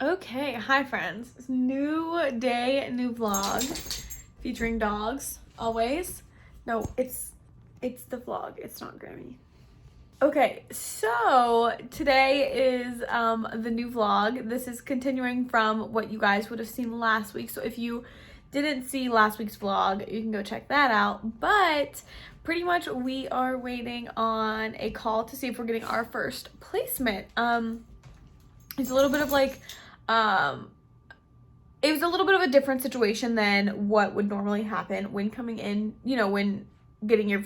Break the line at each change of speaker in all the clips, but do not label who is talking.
Okay, hi friends. New day, new vlog featuring dogs always. No, it's the vlog. It's not Grammy. Okay, so today is the new vlog. This is continuing from what you guys would have seen last week. So if you didn't see last week's vlog, you can go check that out. But pretty much we are waiting on a call to see if we're getting our first placement. It's a little bit of like it was a little bit of a different situation than what would normally happen when coming in, when getting your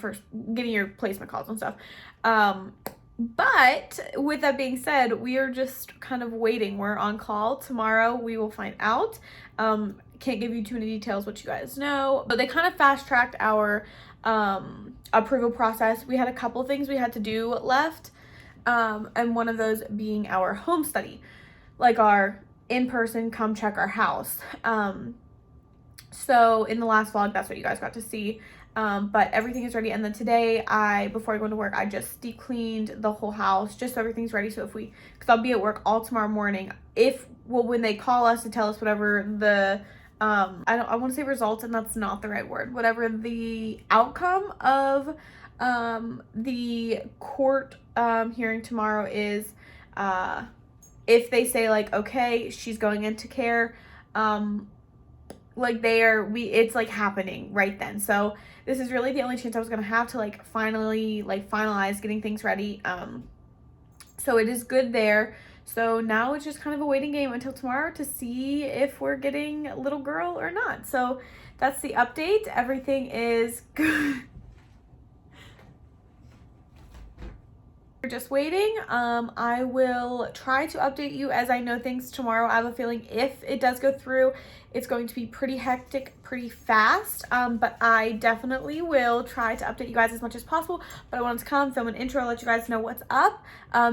placement calls and stuff. But with that being said, we are just kind of waiting. We're on call. Tomorrow we will find out. Can't give you too many details, what you guys know, but they kind of fast-tracked our approval process. We had a couple things we had to do left, and one of those being our home study, like our in-person come check our house. So in the last vlog, that's what you guys got to see. But everything is ready. And then today, before I go into work, I just deep cleaned the whole house just so everything's ready. So because I'll be at work all tomorrow morning. When they call us to tell us whatever the, I want to say results, and that's not the right word, whatever the outcome of the court hearing tomorrow is, if they say like, okay, she's going into care, it's like happening right then. So this is really the only chance I was gonna have to finally finalize getting things ready. So it is good there. So now it's just kind of a waiting game until tomorrow to see if we're getting a little girl or not. So that's the update. Everything is good. We're just waiting. I will try to update you as I know things tomorrow. I have a feeling if it does go through, it's going to be pretty hectic, pretty fast. But I definitely will try to update you guys as much as possible. But I wanted to come film an intro, let you guys know what's up,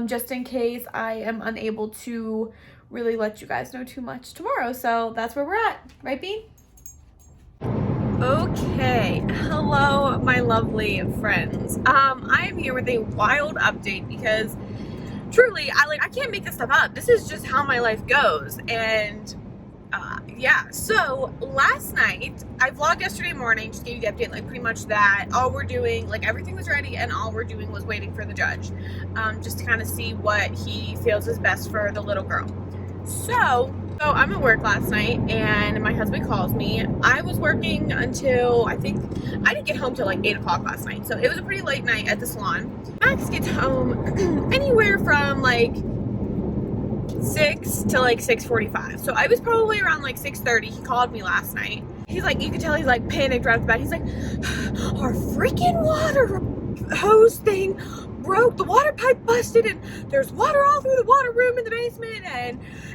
just in case I am unable to really let you guys know too much tomorrow. So that's where we're at, right, Bean? Okay, hello my lovely friends. I am here with a wild update because truly I can't make this stuff up. This is just how my life goes. And yeah, so last night I vlogged yesterday morning, just gave you the update, pretty much that all we're doing, everything was ready and all we're doing was waiting for the judge, just to kind of see what he feels is best for the little girl. So I'm at work last night and my husband calls me. I was working until, I didn't get home till 8 o'clock last night. So it was a pretty late night at the salon. Max gets home anywhere from 6 to 6:45. So I was probably around 6:30. He called me last night. He's you could tell he's panicked right off the bat. He's our freaking water hose thing broke, the water pipe busted, and there's water all through the water room in the basement,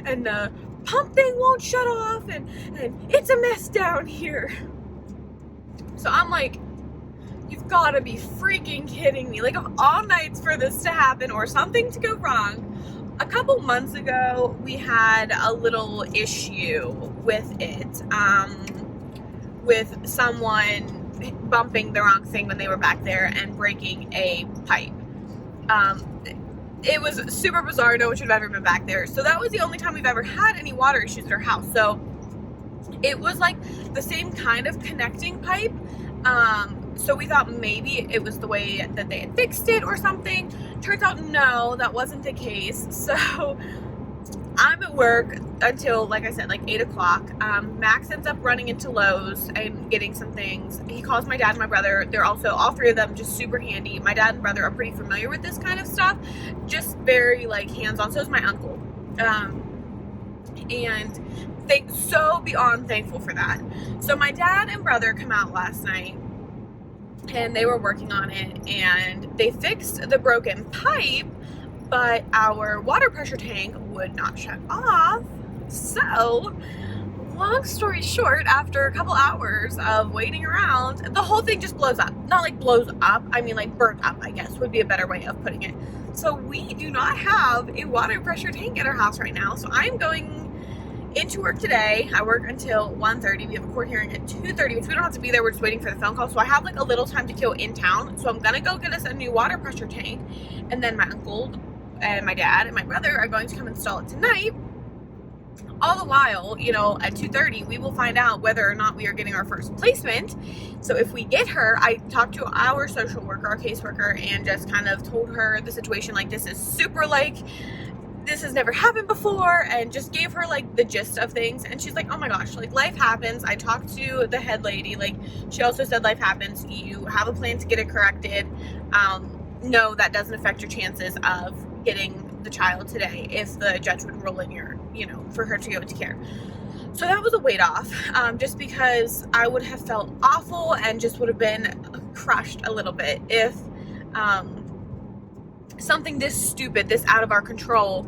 and the pump thing won't shut off, and it's a mess down here. So I'm you've got to be freaking kidding me. Of all nights for this to happen or something to go wrong. A couple months ago, we had a little issue with it, with someone bumping the wrong thing when they were back there and breaking a pipe. It was super bizarre. No one should have ever been back there. So that was the only time we've ever had any water issues at our house. So it was the same kind of connecting pipe. So we thought maybe it was the way that they had fixed it or something. Turns out, no, that wasn't the case. So I'm at work until, like I said, 8 o'clock. Max ends up running into Lowe's and getting some things. He calls my dad and my brother. They're also, all three of them, just super handy. My dad and brother are pretty familiar with this kind of stuff. Just very, hands-on. So is my uncle. And so beyond thankful for that. So my dad and brother come out last night, and they were working on it, and they fixed the broken pipe, but our water pressure tank would not shut off. So, long story short, after a couple hours of waiting around, the whole thing just blows up. Not blows up, I mean burnt up, I guess, would be a better way of putting it. So we do not have a water pressure tank at our house right now. So I'm going into work today. I work until 1:30. We have a court hearing at 2:30, which we don't have to be there. We're just waiting for the phone call. So I have a little time to kill in town. So I'm gonna go get us a new water pressure tank, and then my uncle and my dad and my brother are going to come install it tonight. All the while, you know, at 2:30, we will find out whether or not we are getting our first placement. So if we get her, I talked to our social worker, our caseworker, and just kind of told her the situation, like, this is super, like, this has never happened before, and just gave her, like, the gist of things. And she's like, oh my gosh, like, life happens. I talked to the head lady, like, she also said life happens. You have a plan to get it corrected. No, that doesn't affect your chances of getting the child today if the judge would rule in your, you know, for her to go into care. So that was a weight off, just because I would have felt awful and just would have been crushed a little bit if something this stupid, this out of our control,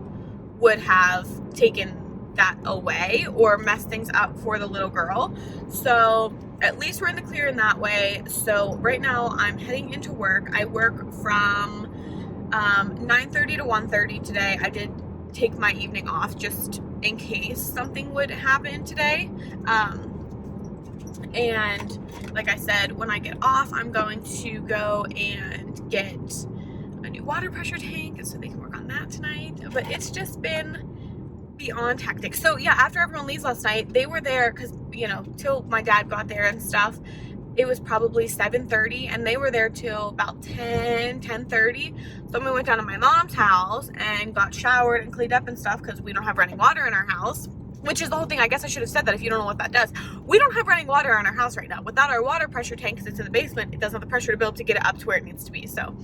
would have taken that away or messed things up for the little girl. So at least we're in the clear in that way. So right now I'm heading into work. I work from 9:30 to 1:30 today. I did take my evening off just in case something would happen today. And like I said, when I get off, I'm going to go and get a new water pressure tank so they can work on that tonight. But it's just been beyond hectic. So yeah, after everyone leaves last night, they were there because, you know, till my dad got there and stuff, it was probably 7:30, and they were there till about 10:30. So we went down to my mom's house and got showered and cleaned up and stuff because we don't have running water in our house, which is the whole thing. I guess I should have said that if you don't know what that does. We don't have running water in our house right now. Without our water pressure tank, because it's in the basement, it doesn't have the pressure to build to get it up to where it needs to be. So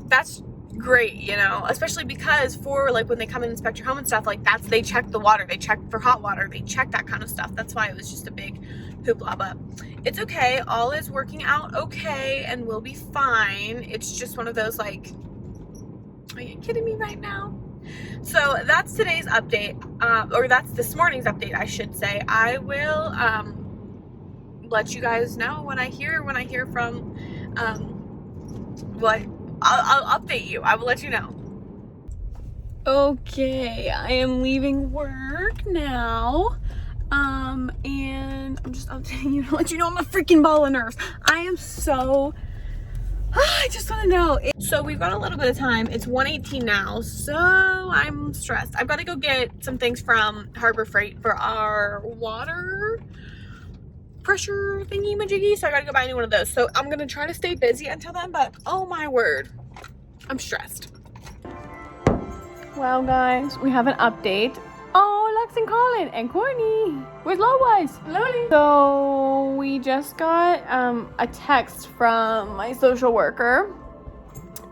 that's great, you know, especially because for like when they come and inspect your home and stuff, like they check the water, they check for hot water, they check that kind of stuff. That's why it was just a big hoopla, but it's okay. All is working out okay and we'll be fine. It's just one of those, like, are you kidding me right now? So that's today's update, or that's this morning's update, I should say. I will let you guys know when I hear from what I'll update you. I will let you know. Okay, I am leaving work now. And I'm just updating you to let you know I'm a freaking ball of nerves. I am so, I just want to know. So we've got a little bit of time. It's 1:18 now, so I'm stressed. I've got to go get some things from Harbor Freight for our water pressure thingy majiggy, so I gotta go buy a new one of those. So I'm gonna try to stay busy until then, but oh my word, I'm stressed. Well guys, we have an update. Oh, Lex and Colin and Courtney, where's Lois? Loli. So we just got a text from my social worker,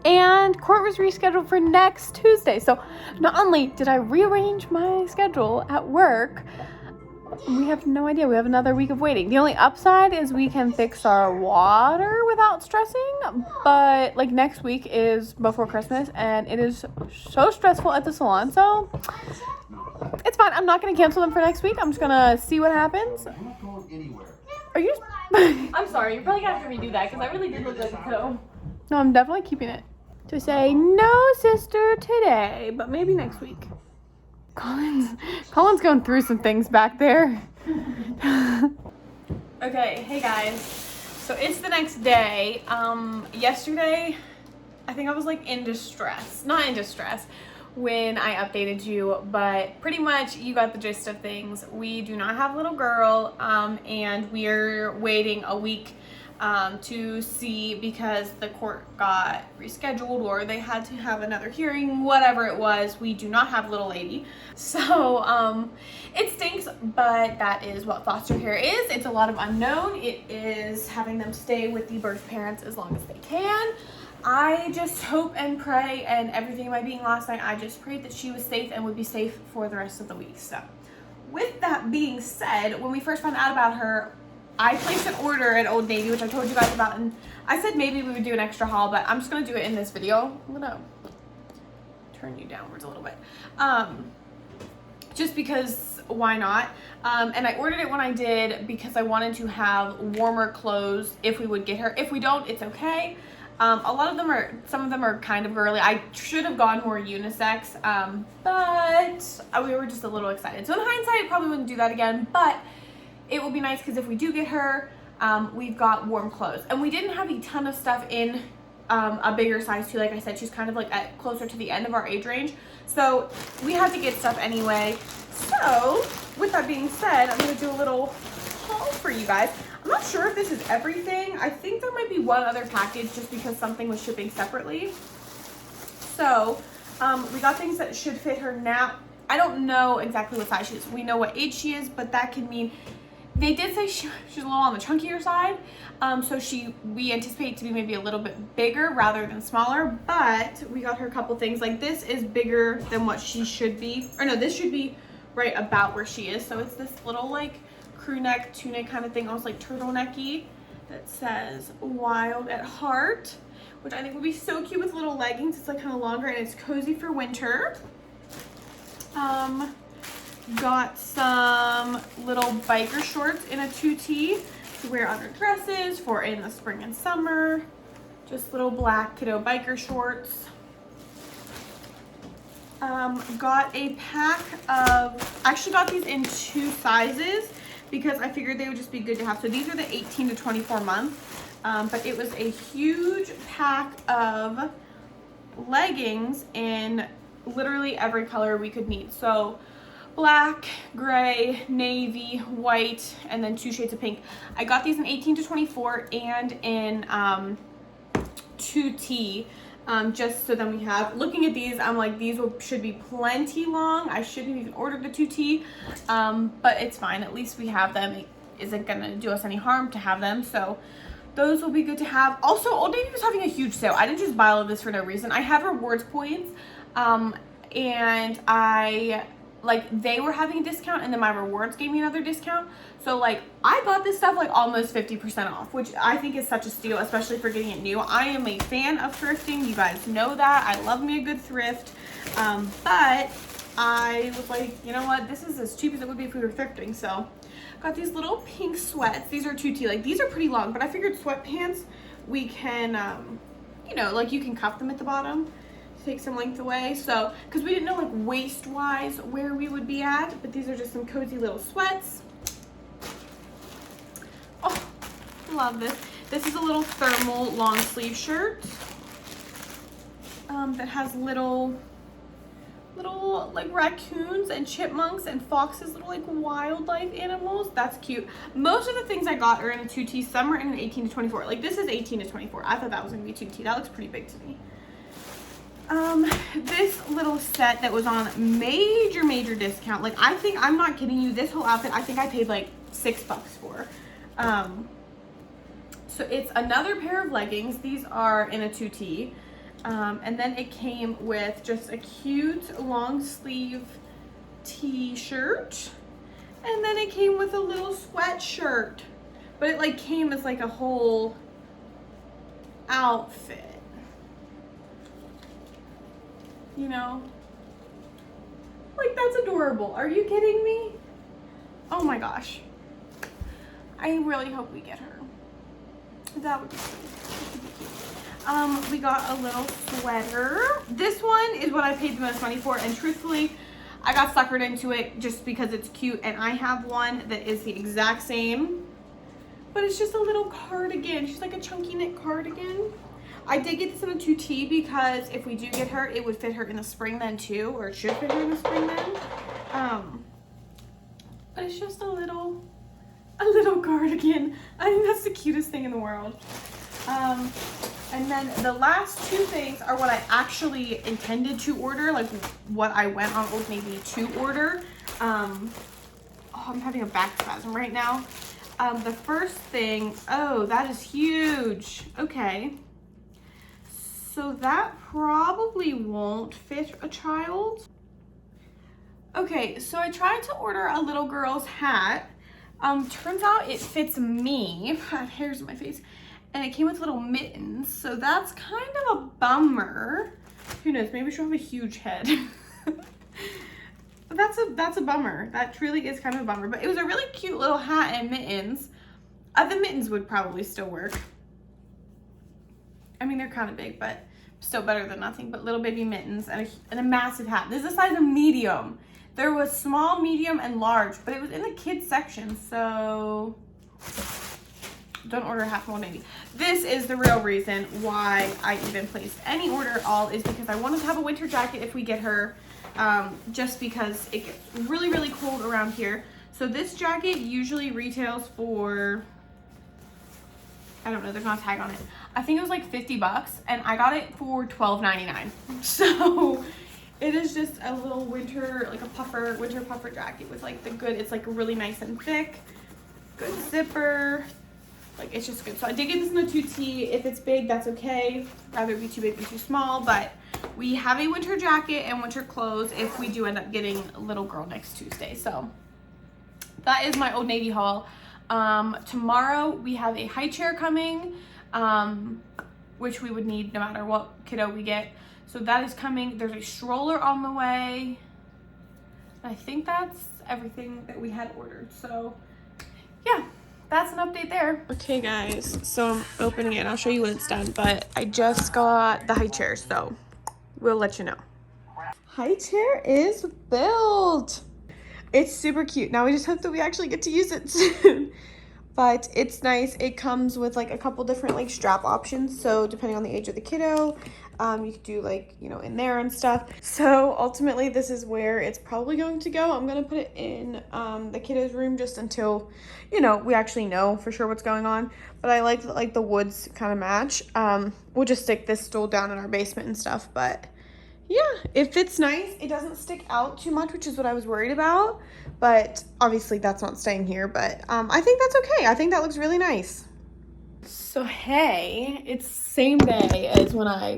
and court was rescheduled for next Tuesday. So not only did I rearrange my schedule at work, we have no idea. We have another week of waiting. The only upside is we can fix our water without stressing, but like next week is before Christmas and it is so stressful at the salon, so it's fine. I'm not going to cancel them for next week. I'm just going to see what happens. Are you
I'm sorry, you're probably going to have to redo that because I really did look like a toe.
No, I'm definitely keeping it. To say no, sister, today, but maybe next week. Colin's going through some things back there. Okay, hey guys. So it's the next day. Yesterday, I think I was like in distress. Not in distress when I updated you, but pretty much you got the gist of things. We do not have a little girl, and we're waiting a week to see because the court got rescheduled or they had to have another hearing, whatever it was. We do not have little lady. So it stinks, but that is what foster care is. It's a lot of unknown. It is having them stay with the birth parents as long as they can. I just hope and pray, and everything by being last night, I just prayed that she was safe and would be safe for the rest of the week. So with that being said, when we first found out about her, I placed an order at Old Navy, which I told you guys about, and I said maybe we would do an extra haul, but I'm just going to do it in this video. I'm going to turn you downwards a little bit. Just because, why not? And I ordered it when I did because I wanted to have warmer clothes if we would get her. If we don't, it's okay. A lot of them are, some of them are kind of girly. I should have gone more unisex, but we were just a little excited. So in hindsight, I probably wouldn't do that again, but it will be nice because if we do get her, we've got warm clothes. And we didn't have a ton of stuff in a bigger size too. Like I said, she's kind of like at closer to the end of our age range. So we had to get stuff anyway. So with that being said, I'm gonna do a little haul for you guys. I'm not sure if this is everything. I think there might be one other package just because something was shipping separately. So we got things that should fit her now. I don't know exactly what size she is. We know what age she is, but that can mean, they did say she's a little on the chunkier side. So we anticipate to be maybe a little bit bigger rather than smaller, but we got her a couple things. Like this is bigger than what she should be. Or no, this should be right about where she is. So it's this little like crew neck, tunic kind of thing, almost like turtlenecky, that says Wild at Heart, which I think would be so cute with little leggings. It's like kind of longer and it's cozy for winter. Got some little biker shorts in a 2T to wear under dresses for in the spring and summer. Just little black kiddo biker shorts. Got a pack of, I actually got these in 2 sizes because I figured they would just be good to have. So these are the 18 to 24 month, but it was a huge pack of leggings in literally every color we could need. So black, gray, navy, white, and then 2 shades of pink. I got these in 18 to 24 and in 2T, just so then we have, looking at these, I'm like, these should be plenty long. I shouldn't even order the 2T, but it's fine. At least we have them. It isn't gonna do us any harm to have them, so those will be good to have. Also, Old Navy was having a huge sale. I didn't just buy all of this for no reason. I have rewards points, and they were having a discount, and then my rewards gave me another discount. So like I bought this stuff like almost 50% off, which I think is such a steal, especially for getting it new. I am a fan of thrifting. You guys know that. I love me a good thrift. But I was like, you know what? This is as cheap as it would be if we were thrifting. So got these little pink sweats. These are 2T. Like these are pretty long, but I figured sweatpants we can, you know, like you can cuff them at the bottom. Take some length away, so because we didn't know like waist wise where we would be at, but these are just some cozy little sweats. Oh, love this. This is a little thermal long sleeve shirt that has little like raccoons and chipmunks and foxes, little like wildlife animals. That's cute. Most of the things I got are in a 2T. Some are in an 18 to 24. Like this is 18 to 24. I thought that was gonna be 2T. That looks pretty big to me. This little set that was on major discount. Like I think, I'm not kidding you, this whole outfit I think I paid like $6 for. So it's another pair of leggings. These are in a 2T. And then it came with just a cute long sleeve t-shirt. And then it came with a little sweatshirt. But it like came as like a whole outfit. You know, like that's adorable. Are you kidding me? Oh my gosh. I really hope we get her. That would be cute. We got a little sweater. This one is what I paid the most money for, and truthfully, I got suckered into it just because it's cute, and I have one that is the exact same, but it's just a little cardigan. She's like a chunky knit cardigan. I did get this in a 2T because if we do get her, it would fit her in the spring then too, or it should fit her in the spring then. But it's just a little cardigan. I think that's the cutest thing in the world. And then the last 2 things are what I actually intended to order, like what I went on Old Navy to order. Oh, I'm having a back spasm right now. The first thing, oh, that is huge. Okay. So that probably won't fit a child. Okay, so I tried to order a little girl's hat. Turns out it fits me. I have hairs in my face. And it came with little mittens, so that's kind of a bummer. Who knows, maybe she'll have a huge head. But that's a bummer. That truly is kind of a bummer. But it was a really cute little hat and mittens. The mittens would probably still work. I mean, they're kind of big, but still better than nothing. But little baby mittens and a massive hat. This is a size of medium. There was small, medium, and large, but it was in the kids section, so don't order half Old Navy. This is the real reason why I even placed any order at all, is because I wanted to have a winter jacket if we get her, just because it gets really, really cold around here. So this jacket usually retails for, I don't know, there's not a tag on it. I think it was like 50 bucks and I got it for $12.99. So it is just a little winter, like a winter puffer jacket with like the good, it's like really nice and thick, good zipper. Like, it's just good. So I did get this in the 2T. If it's big, that's okay. Rather it be too big than too small. But we have a winter jacket and winter clothes if we do end up getting a little girl next Tuesday. So that is my Old Navy haul. Tomorrow we have a high chair coming, which we would need no matter what kiddo we get. So that is coming. There's a stroller on the way. I think that's everything that we had ordered. So yeah, that's an update there. Okay guys, so I'm opening it and I'll show you when it's done, but I just got the high chair, so we'll let you know. High chair is built. It's super cute. Now we just hope that we actually get to use it soon. But it's nice. It comes with like a couple different like strap options. So depending on the age of the kiddo, you could do like, you know, in there and stuff. So ultimately this is where it's probably going to go. I'm going to put it in the kiddo's room just until, you know, we actually know for sure what's going on. But I like the woods kind of match. We'll just stick this stool down in our basement and stuff. But yeah, it fits nice. It doesn't stick out too much, which is what I was worried about. But obviously that's not staying here. But I think that's okay. I think that looks really nice. So hey, it's same day as when I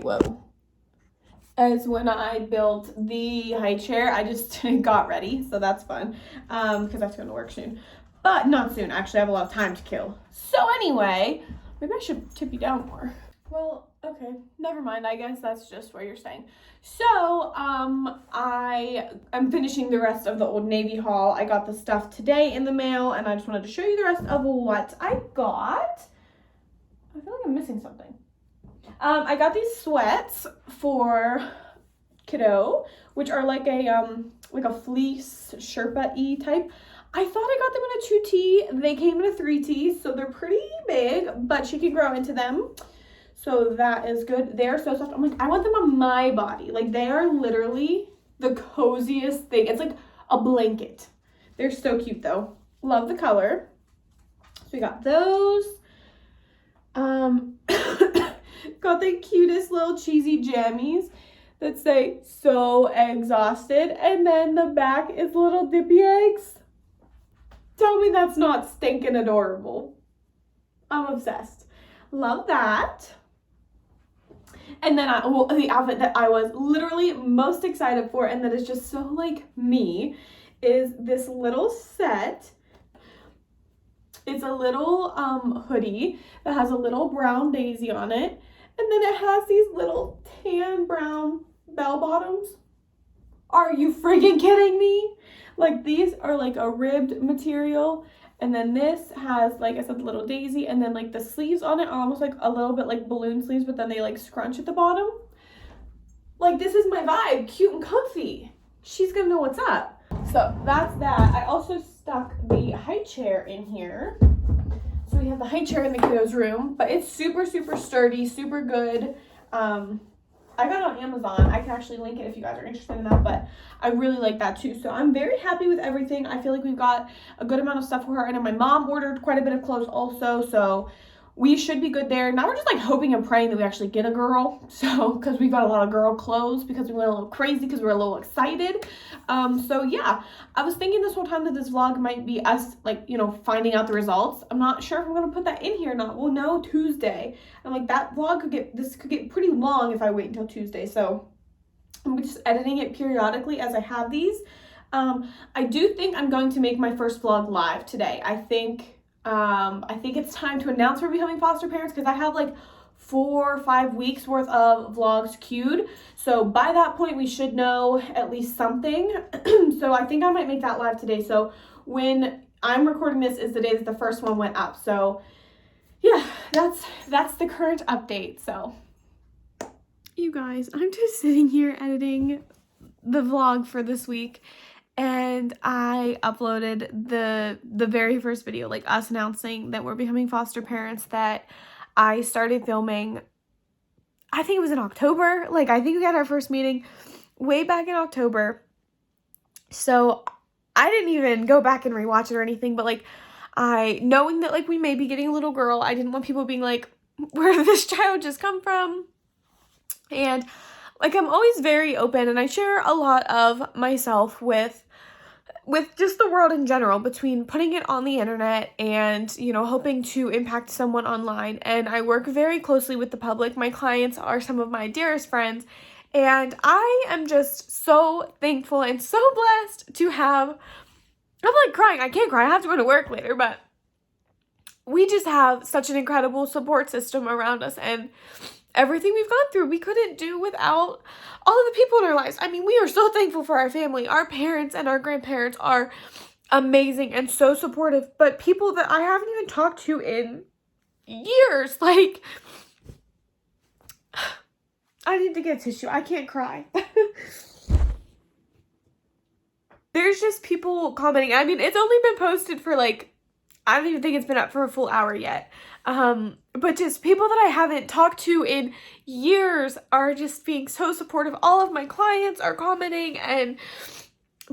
built the high chair. I just got ready, so that's fun. Because I have to go to work soon. But not soon. Actually, I have a lot of time to kill. So anyway, maybe I should tip you down more. Well, okay, never mind. I guess that's just where you're staying. So, I am finishing the rest of the Old Navy haul. I got the stuff today in the mail, and I just wanted to show you the rest of what I got. I feel like I'm missing something. I got these sweats for kiddo, which are like a fleece Sherpa-y type. I thought I got them in a 2T. They came in a 3T, so they're pretty big, but she can grow into them. So that is good. They're so soft. I'm like, I want them on my body. Like, they are literally the coziest thing. It's like a blanket. They're so cute, though. Love the color. So we got those. Got the cutest little cheesy jammies that say, so exhausted. And then the back is little dippy eggs. Tell me that's not stinking adorable. I'm obsessed. Love that. And then the outfit that I was literally most excited for, and that is just so like me, is this little set. It's a little hoodie that has a little brown daisy on it. And then it has these little tan brown bell bottoms. Are you freaking kidding me? Like, these are like a ribbed material. And then this has, like I said, the little daisy, and then like the sleeves on it are almost like a little bit like balloon sleeves, but then they like scrunch at the bottom. Like, this is my vibe, cute and comfy. She's gonna know what's up. So that's that. I also stuck the high chair in here. So we have the high chair in the kiddo's room, but it's super, super sturdy, super good. I got it on Amazon. I can actually link it if you guys are interested in that, but I really like that too. So I'm very happy with everything. I feel like we've got a good amount of stuff for her. And then my mom ordered quite a bit of clothes also, so we should be good there. Now we're just like hoping and praying that we actually get a girl. So, because we got a lot of girl clothes because we went a little crazy because we were a little excited. So yeah, I was thinking this whole time that this vlog might be us like, you know, finding out the results. I'm not sure if I'm going to put that in here or not. We'll know Tuesday. And like that vlog could get pretty long if I wait until Tuesday. So I'm just editing it periodically as I have these. I do think I'm going to make my first vlog live today. I think it's time to announce we're becoming foster parents because I have like 4 or 5 weeks worth of vlogs queued. So by that point, we should know at least something. So I think I might make that live today. So when I'm recording this is the day that the first one went up. So yeah, that's the current update. So you guys, I'm just sitting here editing the vlog for this week. and I uploaded the very first video, like us announcing that we're becoming foster parents, that I started filming, I think it was in October. Like, I think we had our first meeting way back in October. So I didn't even go back and rewatch it or anything, but like, knowing that like we may be getting a little girl, I didn't want people being like, where did this child just come from? And like, I'm always very open, and I share a lot of myself with just the world in general, between putting it on the internet and, you know, hoping to impact someone online. And I work very closely with the public. My clients are some of my dearest friends, and I am just so thankful and so blessed to have, I'm like crying, I can't cry, I have to go to work later, but we just have such an incredible support system around us, and everything we've gone through, we couldn't do without all of the people in our lives. I mean, we are so thankful for our family. Our parents and our grandparents are amazing and so supportive, but people that I haven't even talked to in years, like, I need to get tissue. I can't cry. There's just people commenting. I mean, it's only been posted for like, I don't even think it's been up for a full hour yet. But just people that I haven't talked to in years are just being so supportive. All of my clients are commenting, and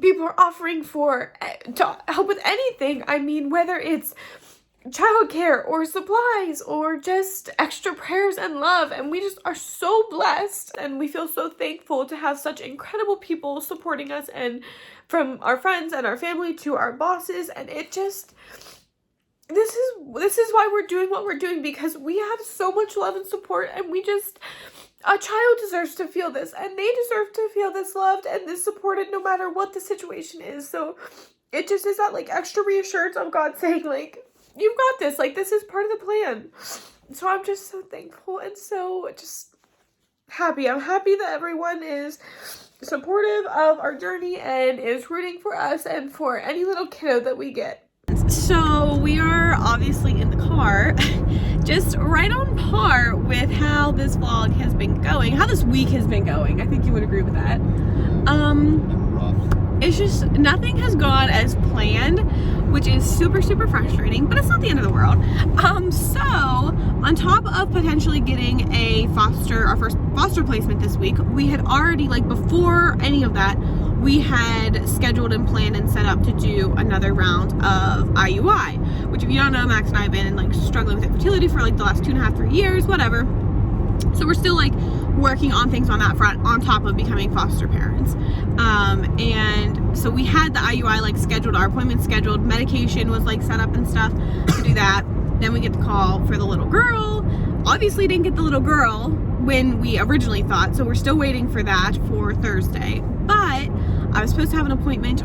people are offering to help with anything. I mean, whether it's childcare or supplies or just extra prayers and love. And we just are so blessed, and we feel so thankful to have such incredible people supporting us, and from our friends and our family to our bosses. And it just, this is why we're doing what we're doing, because we have so much love and support, and a child deserves to feel this, and they deserve to feel this loved and this supported no matter what the situation is. So it just is that like extra reassurance of God saying like, you've got this, like this is part of the plan. So I'm just so thankful and so just happy. I'm happy that everyone is supportive of our journey and is rooting for us and for any little kiddo that we get. So we are obviously in the car, just right on par with how this vlog has been going, how this week has been going. I think you would agree with that. It's just, nothing has gone as planned, which is super, super frustrating, but it's not the end of the world. So on top of potentially getting our first foster placement this week, we had already, like before any of that, we had scheduled and planned and set up to do another round of IUI, which if you don't know, Max and I have been like struggling with infertility for like the last 2.5, 3 years, whatever. So we're still like working on things on that front on top of becoming foster parents. And so we had the IUI like scheduled, our appointment scheduled, medication was like set up and stuff to do that. Then we get the call for the little girl. Obviously didn't get the little girl when we originally thought, so we're still waiting for that for Thursday. But I was supposed to have an appointment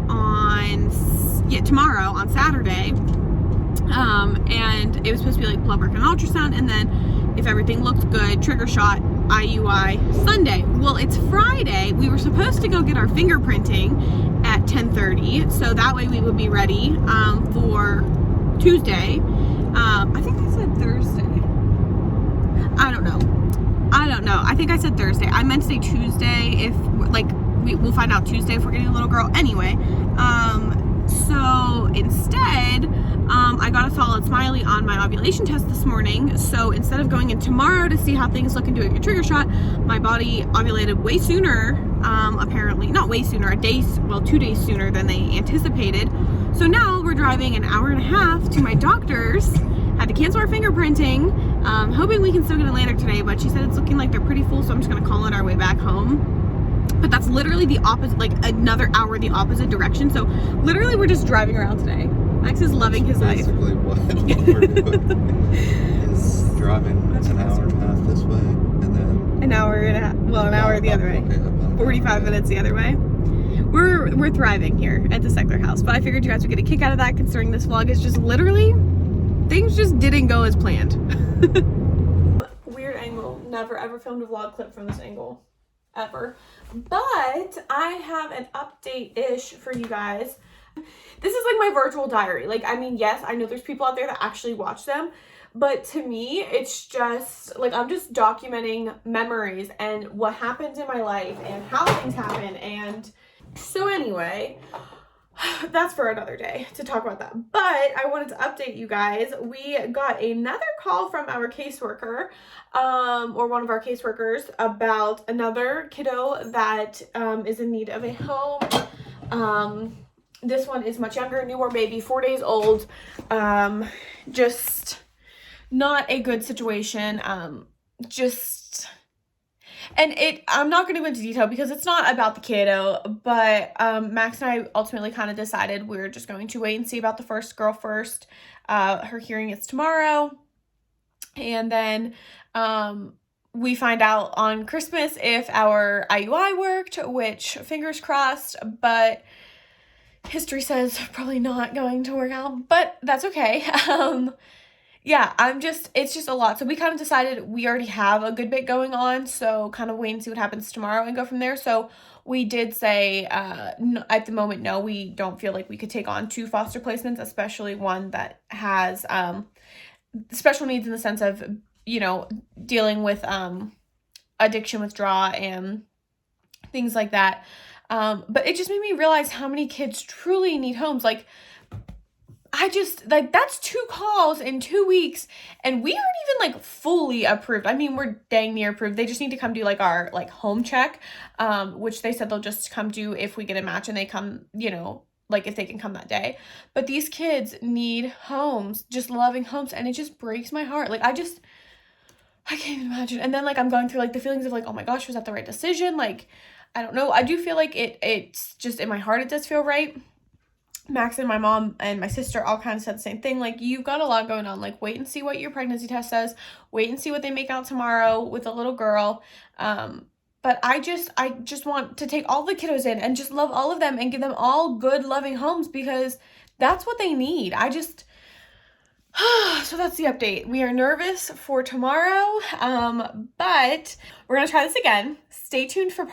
tomorrow on Saturday. And it was supposed to be like blood work and ultrasound, and then if everything looked good, trigger shot, IUI Sunday. Well, it's Friday. We were supposed to go get our fingerprinting at 10:30, so that way we would be ready for Tuesday. I think I said Thursday. I don't know. I think I said Thursday. I meant to say Tuesday. If like we'll find out Tuesday if we're getting a little girl. Anyway, so instead, I got a solid smiley on my ovulation test this morning. So instead of going in tomorrow to see how things look and doing a trigger shot, my body ovulated way sooner. Apparently, not way sooner, 2 days sooner than they anticipated. So now we're driving an hour and a half to my doctor's. Had to cancel our fingerprinting, hoping we can still get a later today, but she said it's looking like they're pretty full, so I'm just gonna call it our way back home. But that's literally the opposite, like another hour the opposite direction. So literally we're just driving around today. Max is loving his life.
Basically what we're doing is driving an hour and a half this way, and then
an hour the other way. 45 minutes the other way. We're thriving here at the Sechler house, but I figured you guys would get a kick out of that, considering this vlog is just literally, things just didn't go as planned. Weird angle. Never ever filmed a vlog clip from this angle. Ever. But I have an update-ish for you guys. This is like my virtual diary. Like, I mean, yes, I know there's people out there that actually watch them, but to me, it's just like, I'm just documenting memories and what happens in my life and how things happen. And so anyway, that's for another day to talk about that. But I wanted to update you guys. We got another call from our caseworker, or one of our caseworkers, about another kiddo that is in need of a home. This one is much younger, newborn baby, 4 days old. Just not a good situation. I'm not going to go into detail because it's not about the kiddo, but Max and I ultimately kind of decided we were just going to wait and see about the first girl first. Her hearing is tomorrow, and then we find out on Christmas if our IUI worked, which fingers crossed, but history says probably not going to work out, but that's okay. Yeah, it's just a lot. So we kind of decided we already have a good bit going on, so kind of wait and see what happens tomorrow and go from there. So we did say, at the moment, no, we don't feel like we could take on 2 foster placements, especially one that has special needs in the sense of, dealing with addiction withdrawal and things like that. But it just made me realize how many kids truly need homes. That's 2 calls in 2 weeks, and we aren't even fully approved. I mean, we're dang near approved. They just need to come do our home check, which they said they'll just come do if we get a match and they come, if they can come that day. But these kids need homes, just loving homes, and it just breaks my heart. I can't even imagine. And then I'm going through the feelings of oh my gosh, was that the right decision? I don't know. I do feel it's just in my heart, it does feel right. Max and my mom and my sister all kind of said the same thing. You've got a lot going on. Wait and see what your pregnancy test says. Wait and see what they make out tomorrow with the little girl. But I just want to take all the kiddos in and just love all of them and give them all good, loving homes because that's what they need. So that's the update. We are nervous for tomorrow, but we're going to try this again. Stay tuned for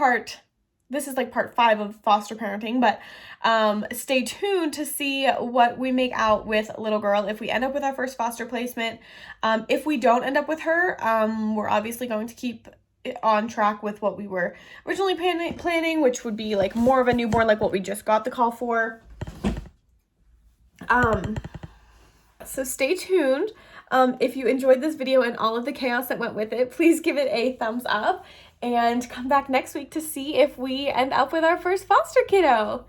this is part 5 of foster parenting, but stay tuned to see what we make out with little girl if we end up with our first foster placement. If we don't end up with her, we're obviously going to keep it on track with what we were originally planning, which would be more of a newborn, what we just got the call for. So stay tuned. If you enjoyed this video and all of the chaos that went with it, please give it a thumbs up and come back next week to see if we end up with our first foster kiddo.